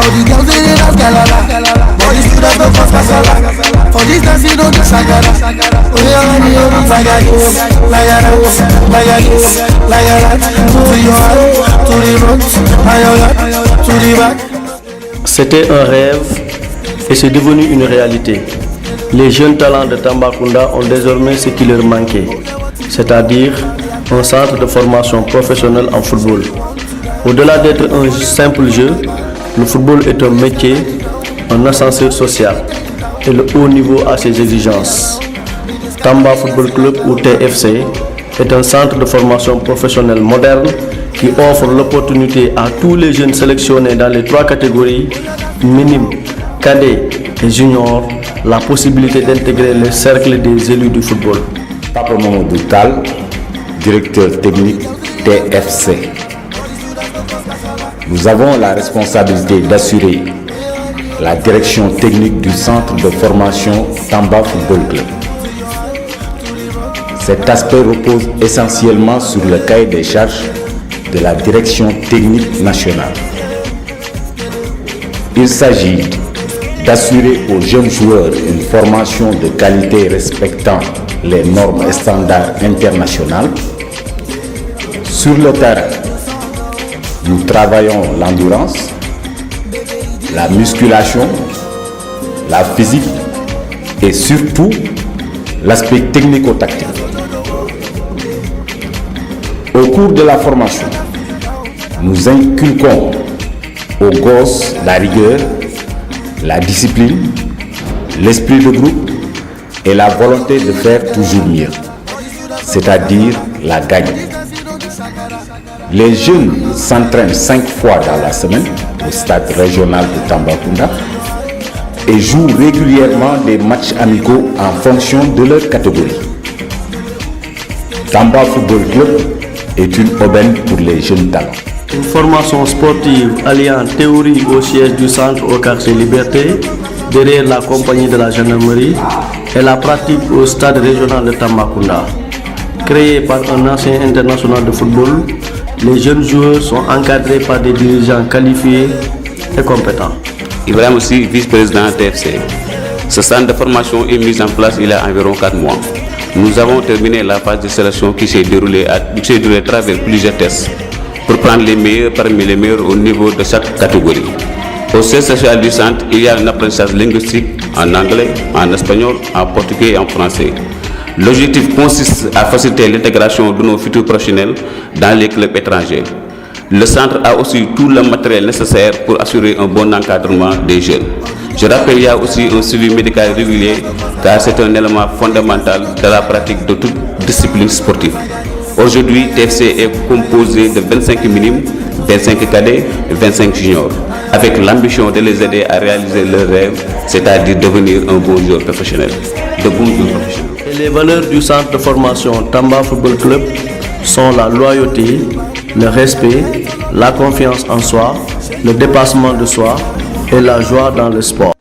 All the girls they dance galala, all the students don't pass casala. For this dance you don't do sagara. Oh yeah, like to your hand, to the front, to the back. C'était un rêve et c'est devenu une réalité. Les jeunes talents de Tambacounda ont désormais ce qui leur manquait, c'est-à-dire un centre de formation professionnelle en football. Au-delà d'être un simple jeu, le football est un métier, un ascenseur social et le haut niveau a ses exigences. Tamba Football Club ou TFC est un centre de formation professionnelle moderne qui offre l'opportunité à tous les jeunes sélectionnés dans les 3 catégories, minime, cadet et junior, la possibilité d'intégrer le cercle des élus du football. Papa Mamadou Tall, directeur technique TFC. Nous avons la responsabilité d'assurer la direction technique du centre de formation Tamba Football Club. Cet aspect repose essentiellement sur le cahier des charges de la direction technique nationale. Il s'agit d'assurer aux jeunes joueurs une formation de qualité respectant les normes et standards internationaux. Sur le terrain, nous travaillons l'endurance, la musculation, la physique et surtout l'aspect technico-tactique. Au cours de la formation, nous inculquons aux gosses la rigueur, la discipline, l'esprit de groupe et la volonté de faire toujours mieux, c'est-à-dire la gagne. Les jeunes s'entraînent 5 fois dans la semaine au stade régional de Tambacounda et jouent régulièrement des matchs amicaux en fonction de leur catégorie. Tamba Football Club est une aubaine pour les jeunes talents. Une formation sportive alliant théorie au siège du centre au quartier Liberté, derrière la compagnie de la gendarmerie, et la pratique au stade régional de Tambacounda. Créé par un ancien international de football, les jeunes joueurs sont encadrés par des dirigeants qualifiés et compétents. Ibrahim aussi, vice-président TFC. Ce centre de formation est mis en place il y a environ 4 mois. Nous avons terminé la phase de sélection qui s'est déroulée à travers plusieurs tests pour prendre les meilleurs parmi les meilleurs au niveau de chaque catégorie. Au siège social du centre, il y a un apprentissage linguistique en anglais, en espagnol, en portugais et en français. L'objectif consiste à faciliter l'intégration de nos futurs professionnels dans les clubs étrangers. Le centre a aussi tout le matériel nécessaire pour assurer un bon encadrement des jeunes. Je rappelle qu'il y a aussi un suivi médical régulier car c'est un élément fondamental de la pratique de toute discipline sportive. Aujourd'hui, TFC est composé de 25 minimes, 25 cadets et 25 juniors, avec l'ambition de les aider à réaliser leurs rêves, c'est-à-dire devenir un bon joueur professionnel. Et les valeurs du centre de formation Tamba Football Club sont la loyauté, le respect, la confiance en soi, le dépassement de soi et la joie dans le sport.